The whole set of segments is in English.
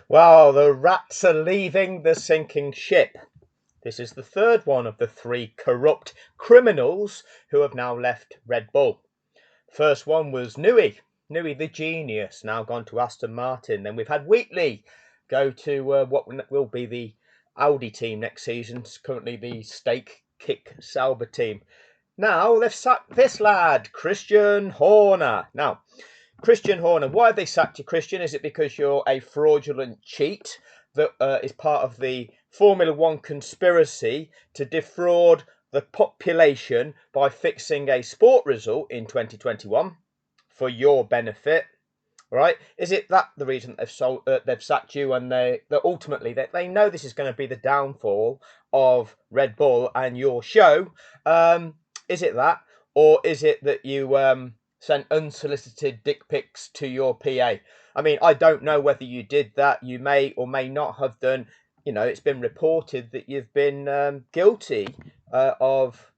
Well, the rats are leaving the sinking ship. This is the third one of the three corrupt criminals who have now left Red Bull. First one was Newey the genius, now gone to Aston Martin. Then we've had Wheatley go to what will be the Audi team next season. It's currently the Stake Kick Sauber team. Now they've sacked this lad, Christian Horner. Now, Christian Horner, why have they sacked you, Christian? Is it because you're a fraudulent cheat that is part of the Formula One conspiracy to defraud the population by fixing a sport result in 2021 for your benefit? Right? Is it that the reason they've sacked you, and that ultimately they know this is going to be the downfall of Red Bull and your show? Is it that, or is it that you sent unsolicited dick pics to your PA? I mean, I don't know whether you did that. You may or may not have done. You know, it's been reported that you've been guilty of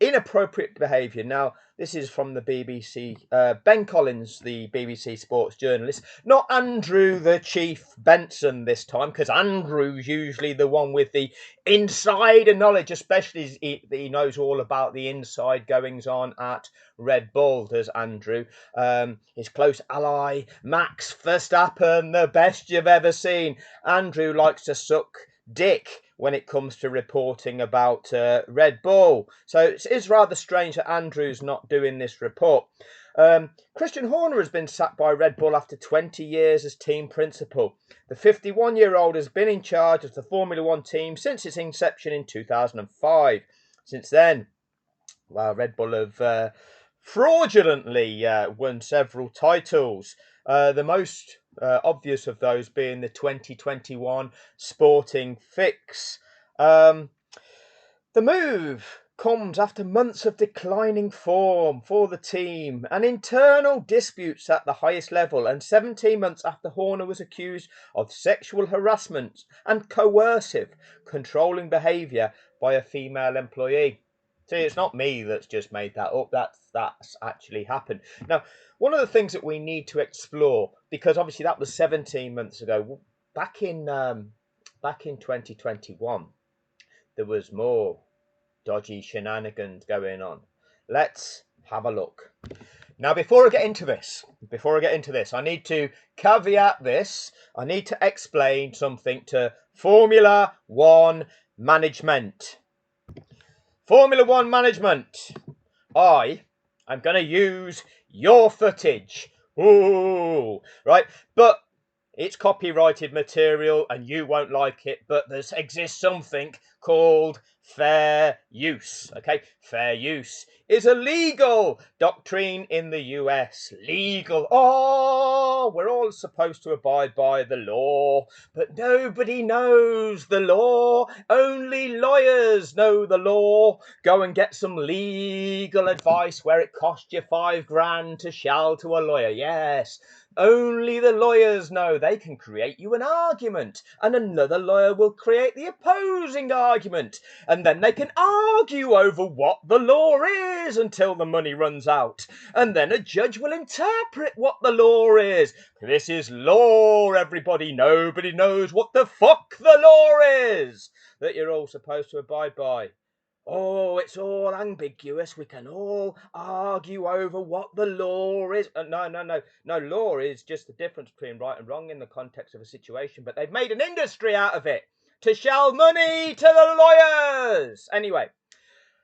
inappropriate behaviour. Now, this is from the BBC. Ben Collins, the BBC sports journalist, not Andrew the Chief Benson this time, because Andrew's usually the one with the insider knowledge, especially he knows all about the inside goings on at Red Bull, does Andrew. His close ally, Max Verstappen, the best you've ever seen. Andrew likes to suck dick when it comes to reporting about Red Bull. So it is rather strange that Andrew's not doing this report. Christian Horner has been sacked by Red Bull after 20 years as team principal. The 51-year-old has been in charge of the Formula One team since its inception in 2005. Since then, well, Red Bull have fraudulently won several titles. The most obvious of those being the 2021 Sporting Fix. The move comes after months of declining form for the team and internal disputes at the highest level, and 17 months after Horner was accused of sexual harassment and coercive, controlling behaviour by a female employee. See, it's not me that's just made that up. That's actually happened. Now, one of the things that we need to explore, because obviously that was 17 months ago, back in 2021, there was more dodgy shenanigans going on. Let's have a look. Now, before I get into this, I need to caveat this. I need to explain something to Formula One management. Formula One management, I am going to use your footage. Ooh, right? But it's copyrighted material and you won't like it, but there exists something called fair use. Okay, fair use is a legal doctrine in the US. Legal. Oh, we're all supposed to abide by the law, but nobody knows the law. Only lawyers know the law. Go and get some legal advice where it cost you $5,000 to shell to a lawyer. Yes. Only the lawyers know. They can create you an argument, and another lawyer will create the opposing argument, and then they can argue over what the law is until the money runs out, and then a judge will interpret what the law is. This is law, everybody. Nobody knows what the fuck the law is that you're all supposed to abide by. Oh, it's all ambiguous. We can all argue over what the law is. No. Law is just the difference between right and wrong in the context of a situation. But they've made an industry out of it to shell money to the lawyers. Anyway,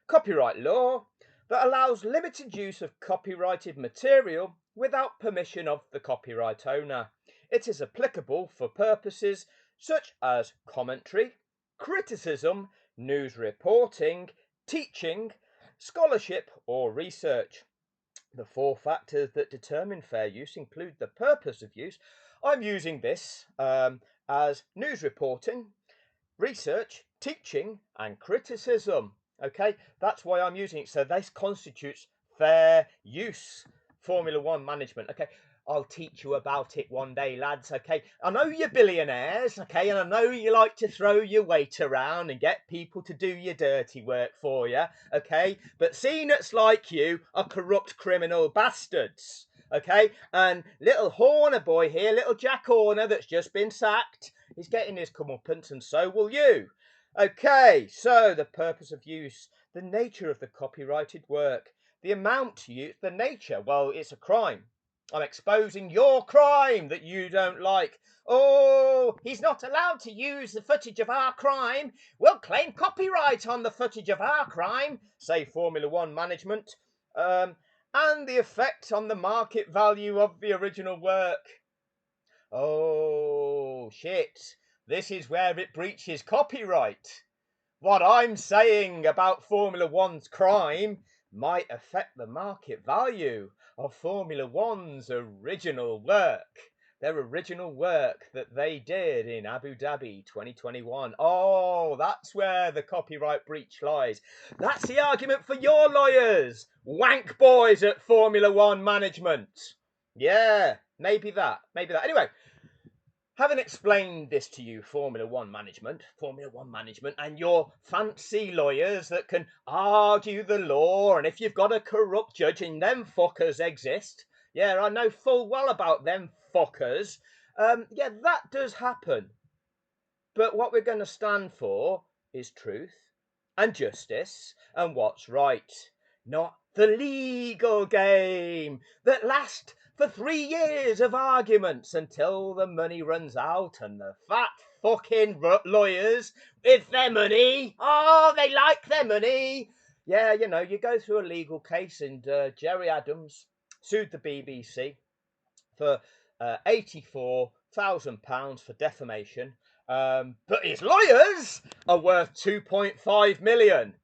copyright law that allows limited use of copyrighted material without permission of the copyright owner. It is applicable for purposes such as commentary, criticism, news reporting, teaching, scholarship, or research. The four factors that determine fair use include the purpose of use. I'm using this as news reporting, research, teaching, and criticism. Okay, that's why I'm using it. So this constitutes fair use. Formula One management. Okay, I'll teach you about it one day, lads. Okay, I know you're billionaires. Okay, and I know you like to throw your weight around and get people to do your dirty work for you. Okay, but C-nuts like you are corrupt criminal bastards. Okay, and little Horner boy here, little Jack Horner that's just been sacked, he's getting his comeuppance, and so will you. Okay, so the purpose of use, the nature of the copyrighted work, the amount used, the nature. Well, it's a crime. I'm exposing your crime that you don't like. Oh, he's not allowed to use the footage of our crime. We'll claim copyright on the footage of our crime, say Formula One management. And the effect on the market value of the original work. Oh, shit. This is where it breaches copyright. What I'm saying about Formula One's crime might affect the market value of Formula One's original work. Their original work that they did in Abu Dhabi 2021. Oh, that's where the copyright breach lies. That's the argument for your lawyers, wank boys at Formula One management. Yeah, maybe that. Anyway, having explained this to you, Formula One management, and your fancy lawyers that can argue the law, and if you've got a corrupt judge, and them fuckers exist, yeah, I know full well about them fuckers, yeah, that does happen. But what we're going to stand for is truth and justice and what's right, not the legal game that lasts for 3 years of arguments until the money runs out and the fat fucking lawyers with their money, oh, they like their money. Yeah, you know, you go through a legal case, and Jerry Adams sued the BBC for £84,000 for defamation, but his lawyers are worth 2.5 million.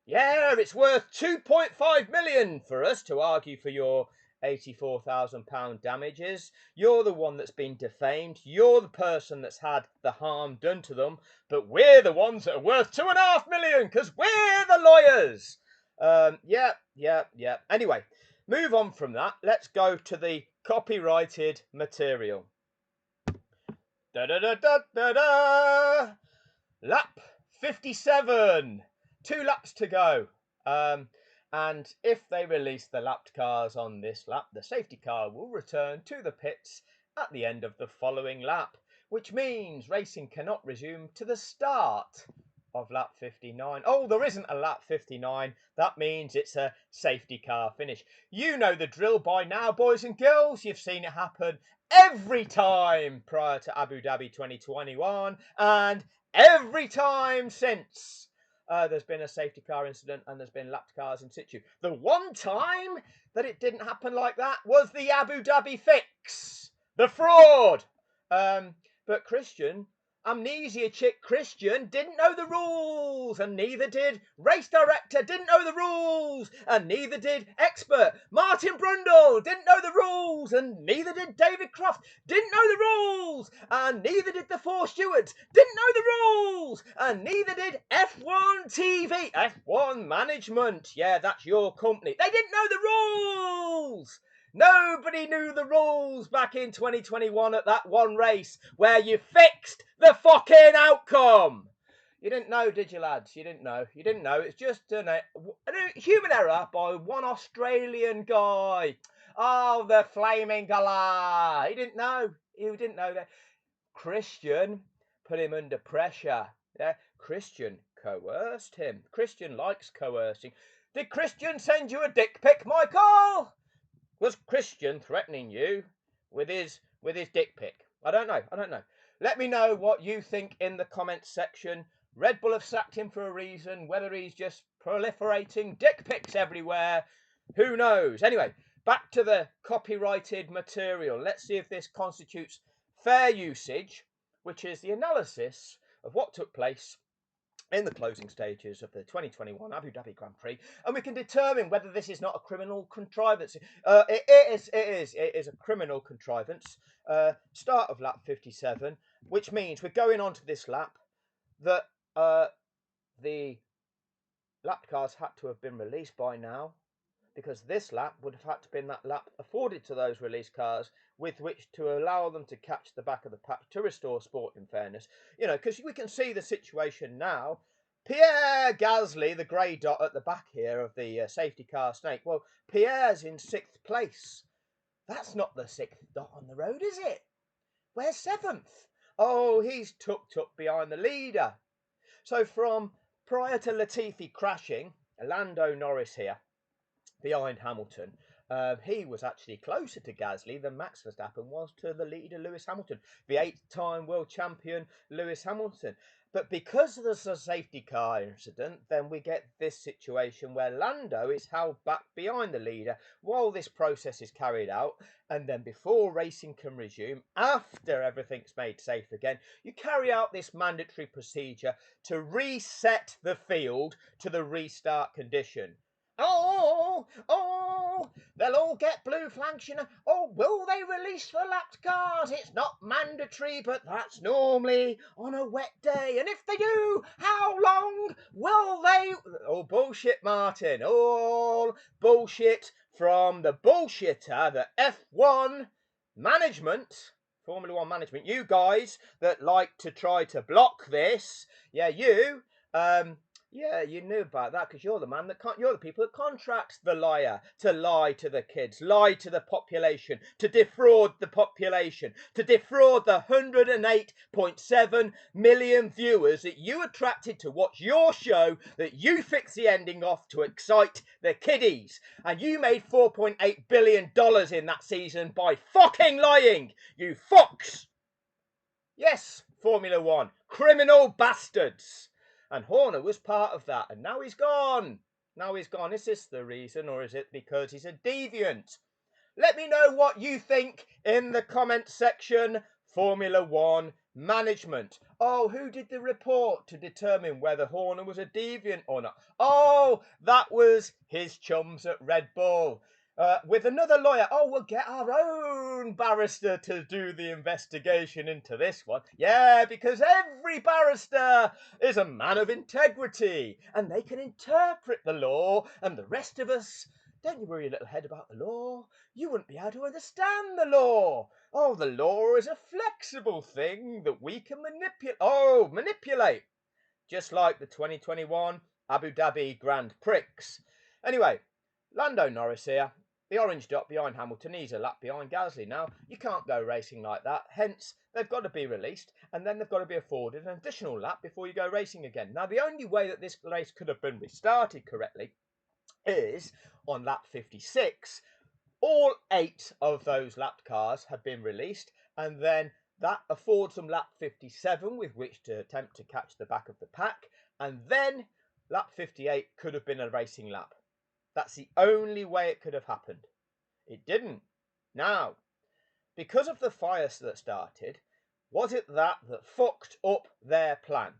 Yeah, it's worth 2.5 million for us to argue for your £84,000 damages. You're the one that's been defamed. You're the person that's had the harm done to them. But we're the ones that are worth 2.5 million because we're the lawyers. Yeah. Anyway, move on from that. Let's go to the copyrighted material. Lap 57. 2 laps to go. And if they release the lapped cars on this lap, the safety car will return to the pits at the end of the following lap, which means racing cannot resume to the start of lap 59. Oh, there isn't a lap 59. That means it's a safety car finish. You know the drill by now, boys and girls. You've seen it happen every time prior to Abu Dhabi 2021 and every time since. There's been a safety car incident and there's been lapped cars in situ. The one time that it didn't happen like that was the Abu Dhabi fix, the fraud. But Christian, amnesia chick Christian, didn't know the rules, and neither did race director, didn't know the rules, and neither did expert Martin Brundle, didn't know the rules, and neither did David Croft, didn't know the rules, and neither did the 4 stewards, didn't know the rules, and neither did F1 TV, F1 management. Yeah, that's your company. They didn't know the rules. Nobody knew the rules back in 2021 at that one race where you fixed the fucking outcome. You didn't know, did you, lads? You didn't know. It's just a human error by one Australian guy. Oh, the flaming galah. He didn't know. That. Christian put him under pressure. Yeah, Christian coerced him. Christian likes coercing. Did Christian send you a dick pic, Michael? Was Christian threatening you with his dick pic? I don't know. Let me know what you think in the comments section. Red Bull have sacked him for a reason. Whether he's just proliferating dick pics everywhere, who knows? Anyway, back to the copyrighted material. Let's see if this constitutes fair usage, which is the analysis of what took place in the closing stages of the 2021 Abu Dhabi Grand Prix, and we can determine whether this is not a criminal contrivance. It is a criminal contrivance. Start of lap 57, which means we're going on to this lap that the lap cars had to have been released by now, because this lap would have had to been that lap afforded to those release cars with which to allow them to catch the back of the pack to restore sport in fairness. You know, because we can see the situation now. Pierre Gasly, the grey dot at the back here of the safety car snake. Well, Pierre's in 6th place. That's not the 6th dot on the road, is it? Where's 7th? Oh, he's tucked up behind the leader. So from prior to Latifi crashing, Lando Norris here, behind Hamilton, he was actually closer to Gasly than Max Verstappen was to the leader Lewis Hamilton, the 8-time world champion Lewis Hamilton. But because there's a safety car incident, then we get this situation where Lando is held back behind the leader while this process is carried out. And then before racing can resume, after everything's made safe again, you carry out this mandatory procedure to reset the field to the restart condition. Oh, they'll all get blue flags, you know. Oh, will they release the lapped cars? It's not mandatory, but that's normally on a wet day. And if they do, how long will they? Oh, bullshit, Martin. All bullshit from the bullshitter, the F1 management. Formula One management, you guys that like to try to block this, yeah, you, yeah, you knew about that because you're the man that you're the people that contract the liar to lie to the kids, lie to the population, to defraud the population, to defraud the 108.7 million viewers that you attracted to watch your show that you fixed the ending off to excite the kiddies. And you made $4.8 billion in that season by fucking lying, you fucks. Yes, Formula One, criminal bastards. And Horner was part of that, and now he's gone. Now he's gone. Is this the reason, or is it because he's a deviant? Let me know what you think in the comment section. Formula One management. Oh, who did the report to determine whether Horner was a deviant or not? Oh, that was his chums at Red Bull. With another lawyer. Oh, we'll get our own barrister to do the investigation into this one. Yeah, because every barrister is a man of integrity and they can interpret the law, and the rest of us, don't you worry your little head about the law. You wouldn't be able to understand the law. Oh, the law is a flexible thing that we can manipulate. Oh, manipulate. Just like the 2021 Abu Dhabi Grand Prix. Anyway, Lando Norris here. The orange dot behind Hamilton, he's a lap behind Gasly. Now, you can't go racing like that. Hence, they've got to be released, and then they've got to be afforded an additional lap before you go racing again. Now, the only way that this race could have been restarted correctly is on lap 56. All 8 of those lapped cars have been released, and then that affords them lap 57 with which to attempt to catch the back of the pack, and then lap 58 could have been a racing lap. That's the only way it could have happened. It didn't. Now, because of the fire that started, was it that fucked up their plan?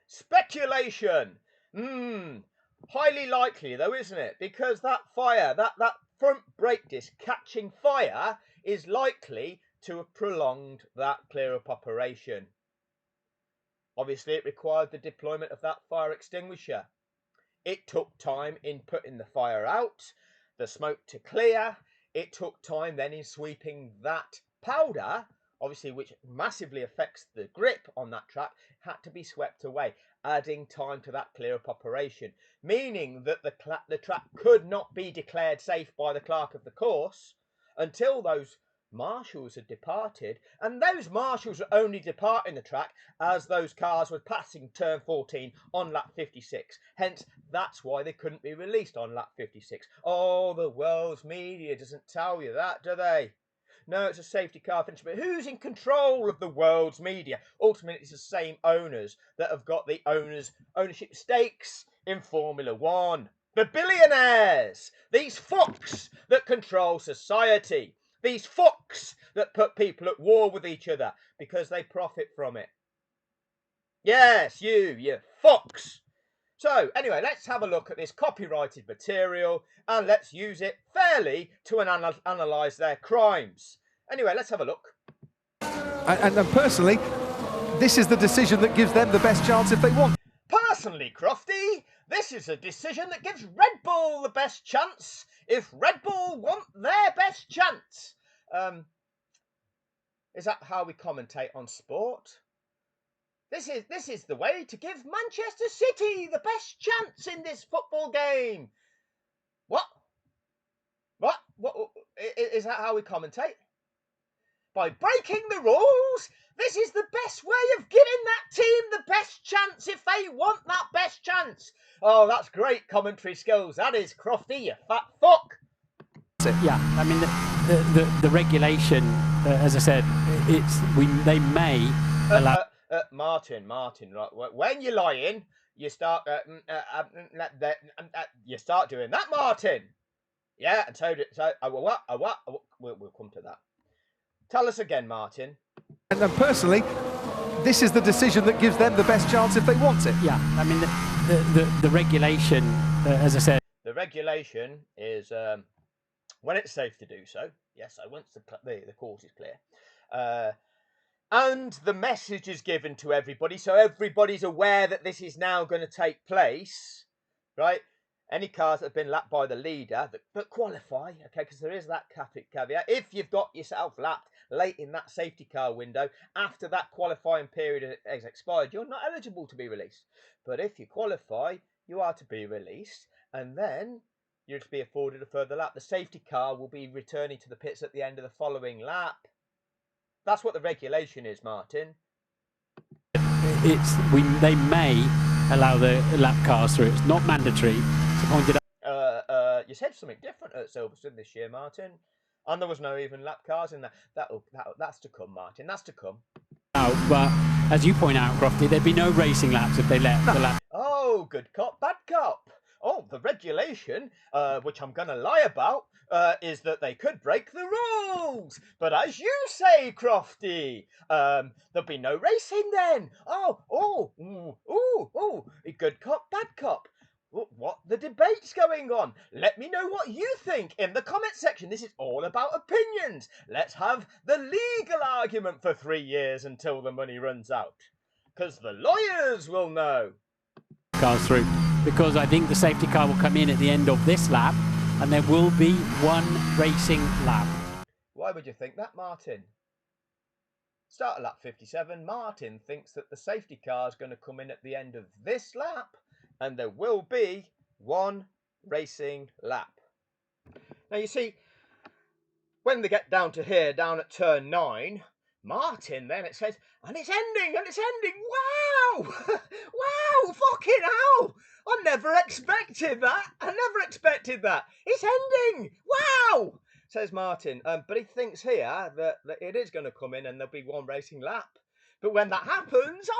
Speculation. Highly likely though, isn't it? Because that fire, that front brake disc catching fire is likely to have prolonged that clear-up operation. Obviously, it required the deployment of that fire extinguisher. It took time in putting the fire out, the smoke to clear. It took time then in sweeping that powder, obviously, which massively affects the grip on that track, had to be swept away, adding time to that clear-up operation, meaning that the track could not be declared safe by the clerk of the course until those marshals had departed, and those marshals were only departing the track as those cars were passing turn 14 on lap 56. Hence, that's why they couldn't be released on lap 56. Oh, the world's media doesn't tell you that, do they? No, it's a safety car finish. But who's in control of the world's media? Ultimately, it's the same owners that have got the ownership stakes in Formula One. The billionaires, these fucks that control society. These fucks that put people at war with each other because they profit from it. Yes, you fucks. So, anyway, let's have a look at this copyrighted material and let's use it fairly to analyse their crimes. Anyway, let's have a look. And personally, this is the decision that gives them the best chance if they want. Personally, Crofty, this is a decision that gives Red Bull the best chance if Red Bull want their best chance. Is that how we commentate on sport? This is the way to give Manchester City the best chance in this football game. What? Is that how we commentate? By breaking the rules, this is the best way of giving that team the best chance if they want that best chance. Oh, that's great commentary skills. That is, Crofty, you fat fuck. Yeah, I mean the regulation, as I said, they may allow. Martin, right? When you're lying, you start you start doing that, Martin. Yeah, and so what? We'll come to that. Tell us again, Martin. And personally, this is the decision that gives them the best chance if they want it. Yeah, I mean the regulation, as I said. The regulation is when it's safe to do so. Yes, once the course is clear. And the message is given to everybody, so everybody's aware that this is now going to take place, right? Any cars that have been lapped by the leader that qualify, okay, because there is that caveat. If you've got yourself lapped late in that safety car window, after that qualifying period has expired, you're not eligible to be released. But if you qualify, you are to be released, and then you're to be afforded a further lap. The safety car will be returning to the pits at the end of the following lap. That's what the regulation is, Martin. They may allow the lap cars through. It's not mandatory. It's pointed out. You said something different at Silverstone this year, Martin, and there was no even lap cars in that. That's to come, Martin. That's to come. But as you point out, Crofty, there'd be no racing laps if they let the lap. Oh, good cop, bad cop. Oh, the regulation, which I'm going to lie about, is that they could break the rules. But as you say, Crofty, there'll be no racing then. Oh, good cop, bad cop. What the debate's going on? Let me know what you think in the comment section. This is all about opinions. Let's have the legal argument for 3 years until the money runs out. Because the lawyers will know. Cars through. Because I think the safety car will come in at the end of this lap, and there will be one racing lap. Why would you think that, Martin? Start at lap 57. Martin thinks that the safety car is going to come in at the end of this lap, and there will be one racing lap. Now, you see, when they get down to here, down at turn 9, Martin then, it says, and it's ending. Wow! Wow, fucking hell! I never expected that. It's ending. Wow! Says Martin. But he thinks here that it is going to come in and there'll be one racing lap. But when that happens,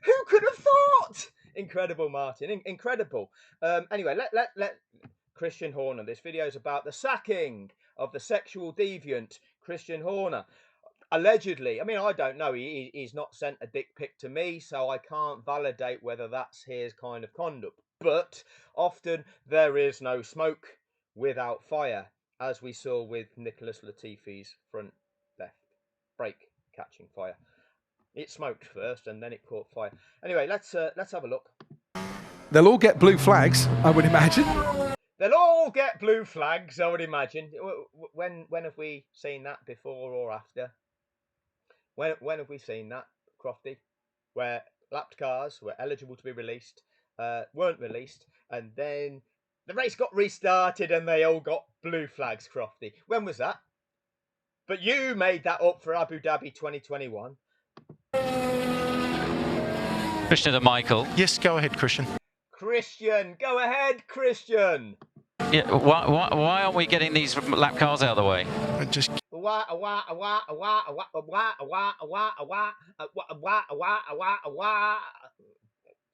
who could have thought? Incredible, Martin. Incredible. Anyway, let Christian Horner. This video is about the sacking of the sexual deviant Christian Horner. Allegedly, I mean, I don't know. He's not sent a dick pic to me, so I can't validate whether that's his kind of conduct. But often there is no smoke without fire, as we saw with Nicholas Latifi's front left brake catching fire. It smoked first, and then it caught fire. Anyway, let's have a look. They'll all get blue flags, I would imagine. They'll all get blue flags, I would imagine. When have we seen that before or after? When have we seen that, Crofty? Where lapped cars were eligible to be released, weren't released, and then the race got restarted and they all got blue flags, Crofty. When was that? But you made that up for Abu Dhabi 2021. Christian and Michael. Yes, go ahead, Christian. Christian, go ahead, Christian. Yeah, why aren't we getting these lap cars out of the way? Just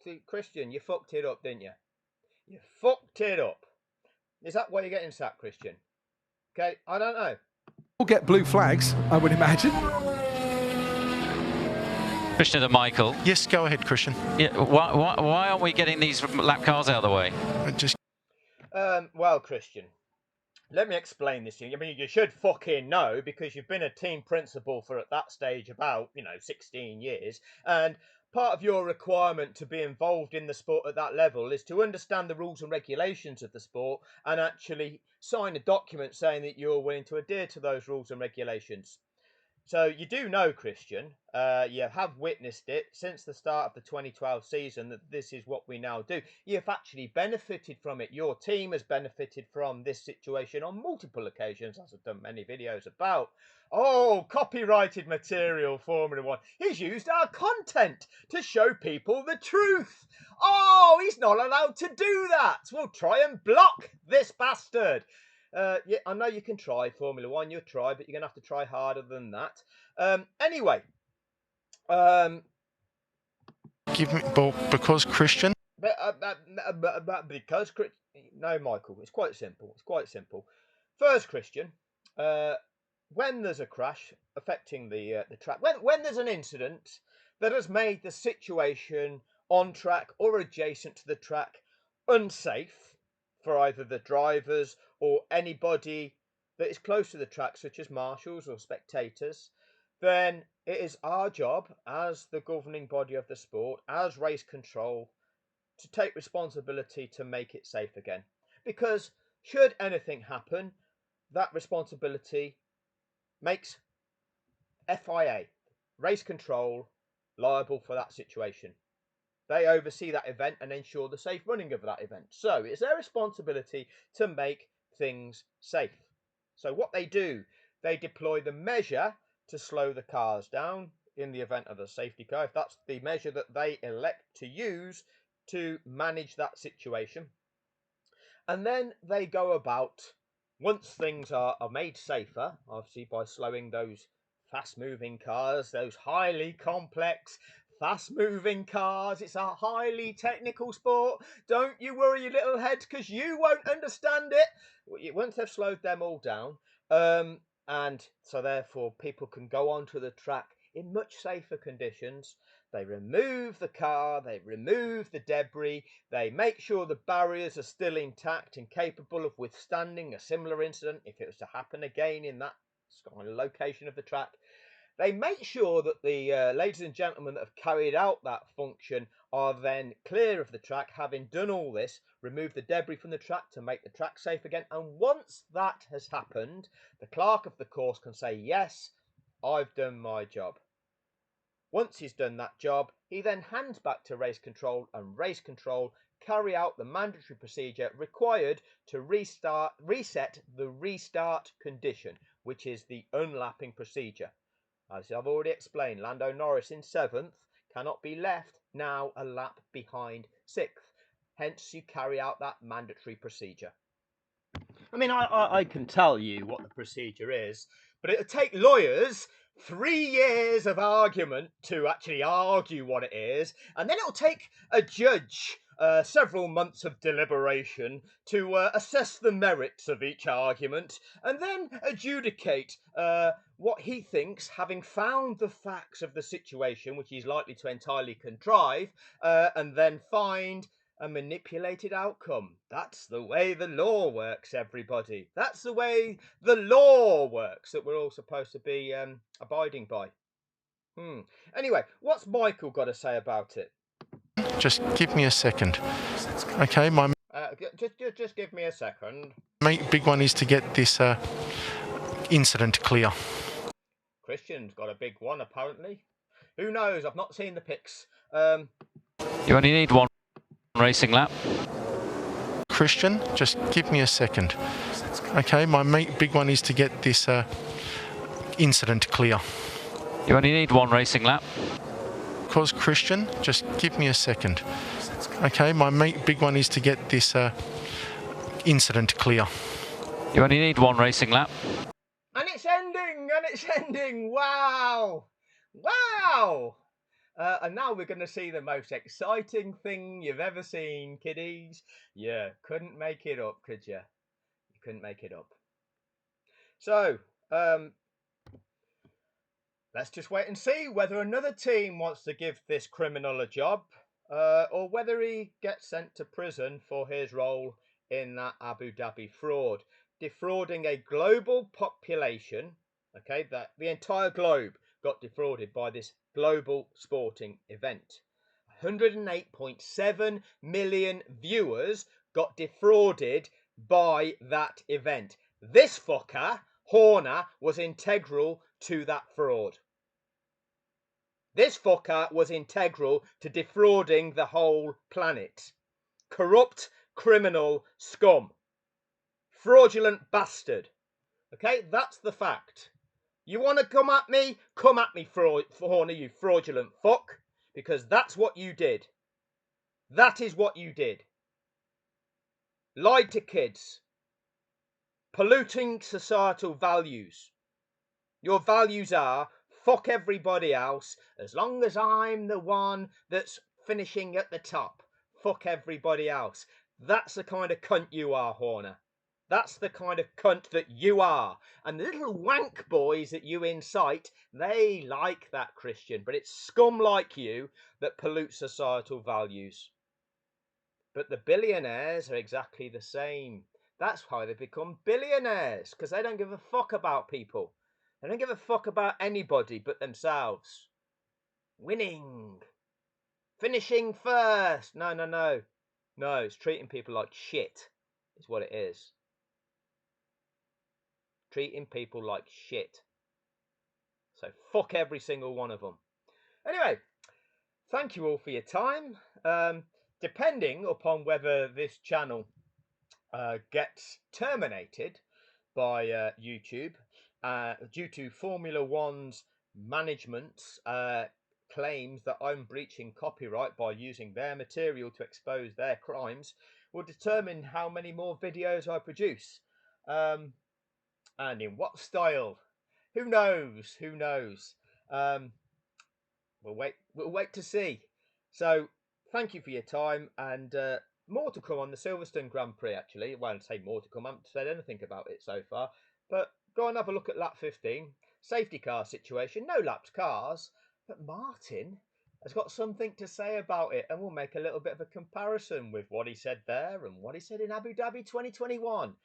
See, Christian, you fucked it up, didn't you? You fucked it up. Is that why you're getting sacked, Christian? Okay, I don't know. We'll get blue flags, I would imagine. Christian and Michael. yes, go ahead, Christian. Yeah, why aren't we getting these lap cars out of the way? Just Well, Christian, let me explain this to you. I mean, you should fucking know because you've been a team principal for at that stage about, 16 years. And part of your requirement to be involved in the sport at that level is to understand the rules and regulations of the sport and actually sign a document saying that you're willing to adhere to those rules and regulations. So you do know, Christian, you have witnessed it since the start of the 2012 season that this is what we now do. You've actually benefited from it. Your team has benefited from this situation on multiple occasions, as I've done many videos about. Oh, copyrighted material, Formula One. He's used our content to show people the truth. Oh, he's not allowed to do that. We'll try and block this bastard. Yeah, I know you can try Formula One. You'll try, but you're gonna have to try harder than that. Anyway, because Christian. because no, Michael, it's quite simple. It's quite simple. First, Christian, when there's a crash affecting the track, when there's an incident that has made the situation on track or adjacent to the track unsafe for either the drivers or anybody that is close to the track, such as marshals or spectators, then it is our job as the governing body of the sport, as race control, to take responsibility to make it safe again. Because should anything happen, that responsibility makes FIA, race control, liable for that situation. They oversee that event and ensure the safe running of that event. So it's their responsibility to make things safe. So what they do, they deploy the measure to slow the cars down in the event of a safety car, if that's the measure that they elect to use to manage that situation. And then they go about, once things are made safer, obviously by slowing those fast-moving cars, those highly complex, fast-moving cars. It's a highly technical sport. Don't you worry your little head, because you won't understand it. Once they've slowed them all down, and so therefore people can go onto the track in much safer conditions. They remove the car, they remove the debris, they make sure the barriers are still intact and capable of withstanding a similar incident if it was to happen again in that kind of location of the track. They make sure that the ladies and gentlemen that have carried out that function are then clear of the track, having done all this, remove the debris from the track to make the track safe again. And once that has happened, the clerk of the course can say, yes, I've done my job. Once he's done that job, he then hands back to race control, and race control carry out the mandatory procedure required to reset the restart condition, which is the unlapping procedure. As I've already explained, Lando Norris in 7th cannot be left now a lap behind 6th. Hence, you carry out that mandatory procedure. I mean, I can tell you what the procedure is, but it'll take lawyers 3 years of argument to actually argue what it is, and then it'll take a judge several months of deliberation to assess the merits of each argument, and then adjudicate what he thinks, having found the facts of the situation, which he's likely to entirely contrive, and then find a manipulated outcome. That's the way the law works, everybody. That's the way the law works that we're all supposed to be abiding by. Anyway, what's Michael got to say about it? Just give me a second. Okay, just give me a second. big one is to get this incident clear. Christian's got a big one, apparently. Who knows? I've not seen the pics. You only need one racing lap. Christian, just give me a second. Okay, big one is to get this incident clear. You only need one racing lap. Because Christian, just give me a second. Okay, big one is to get this incident clear. You only need one racing lap. And it's ending, wow! Wow! And now we're going to see the most exciting thing you've ever seen, kiddies. You couldn't make it up, could you? You couldn't make it up. So, let's just wait and see whether another team wants to give this criminal a job, or whether he gets sent to prison for his role in that Abu Dhabi fraud. Defrauding a global population, okay, that the entire globe got defrauded by this global sporting event. 108.7 million viewers got defrauded by that event. This fucker, Horner, was integral to that fraud. This fucker was integral to defrauding the whole planet. Corrupt, criminal scum. Fraudulent bastard. Okay, that's the fact. You want to come at me? Come at me, Horner, you fraudulent fuck. Because that's what you did. That is what you did. Lied to kids. Polluting societal values. Your values are fuck everybody else as long as I'm the one that's finishing at the top. Fuck everybody else. That's the kind of cunt you are, Horner. That's the kind of cunt that you are. And the little wank boys that you incite, they like that, Christian. But it's scum like you that pollute societal values. But the billionaires are exactly the same. That's how they become billionaires, because they don't give a fuck about people. They don't give a fuck about anybody but themselves. Winning. Finishing first. No. No, it's treating people like shit, is what it is. Treating people like shit. So fuck every single one of them. Anyway, thank you all for your time. Depending upon whether this channel gets terminated by YouTube due to Formula One's management's claims that I'm breaching copyright by using their material to expose their crimes, will determine how many more videos I produce. And in what style? Who knows? Who knows? We'll wait to see. So thank you for your time, and more to come on the Silverstone Grand Prix, actually. Well, I'd say more to come. I haven't said anything about it so far, but go and have a look at lap 15. Safety car situation, no lapped cars, but Martin has got something to say about it, and we'll make a little bit of a comparison with what he said there and what he said in Abu Dhabi 2021.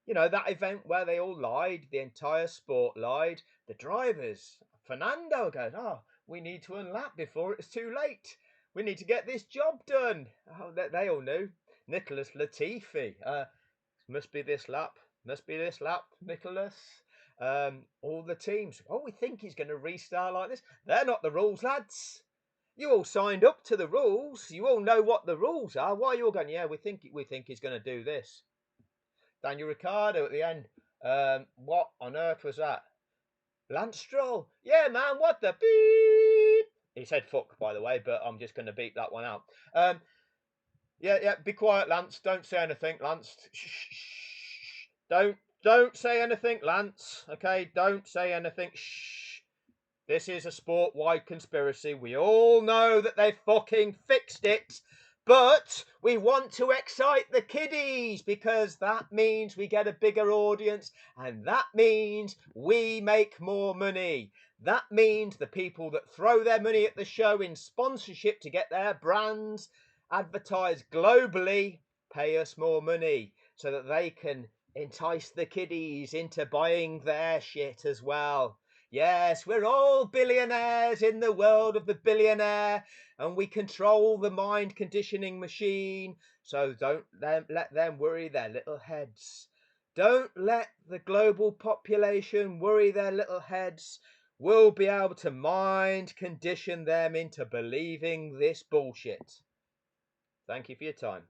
You know, that event where they all lied, the entire sport lied, the drivers. Fernando goes, oh, we need to unlap before it's too late. We need to get this job done. Oh, they all knew. Nicholas Latifi, must be this lap, Nicholas. All the teams, oh, we think he's going to restart like this. They're not the rules, lads. You all signed up to the rules. You all know what the rules are. Why are you all going, yeah, we think he's going to do this. Daniel Ricciardo at the end. What on earth was that? Lance Stroll. Yeah, man, what the beep? He said fuck, by the way, but I'm just going to beep that one out. Yeah, be quiet, Lance. Don't say anything, Lance. Shh. Don't say anything, Lance. Okay, don't say anything. Shh. This is a sport-wide conspiracy. We all know that they fucking fixed it. But we want to excite the kiddies because that means we get a bigger audience and that means we make more money. That means the people that throw their money at the show in sponsorship to get their brands advertised globally pay us more money so that they can entice the kiddies into buying their shit as well. Yes, we're all billionaires in the world of the billionaire, and we control the mind conditioning machine, so don't let them worry their little heads. Don't let the global population worry their little heads. We'll be able to mind condition them into believing this bullshit. Thank you for your time.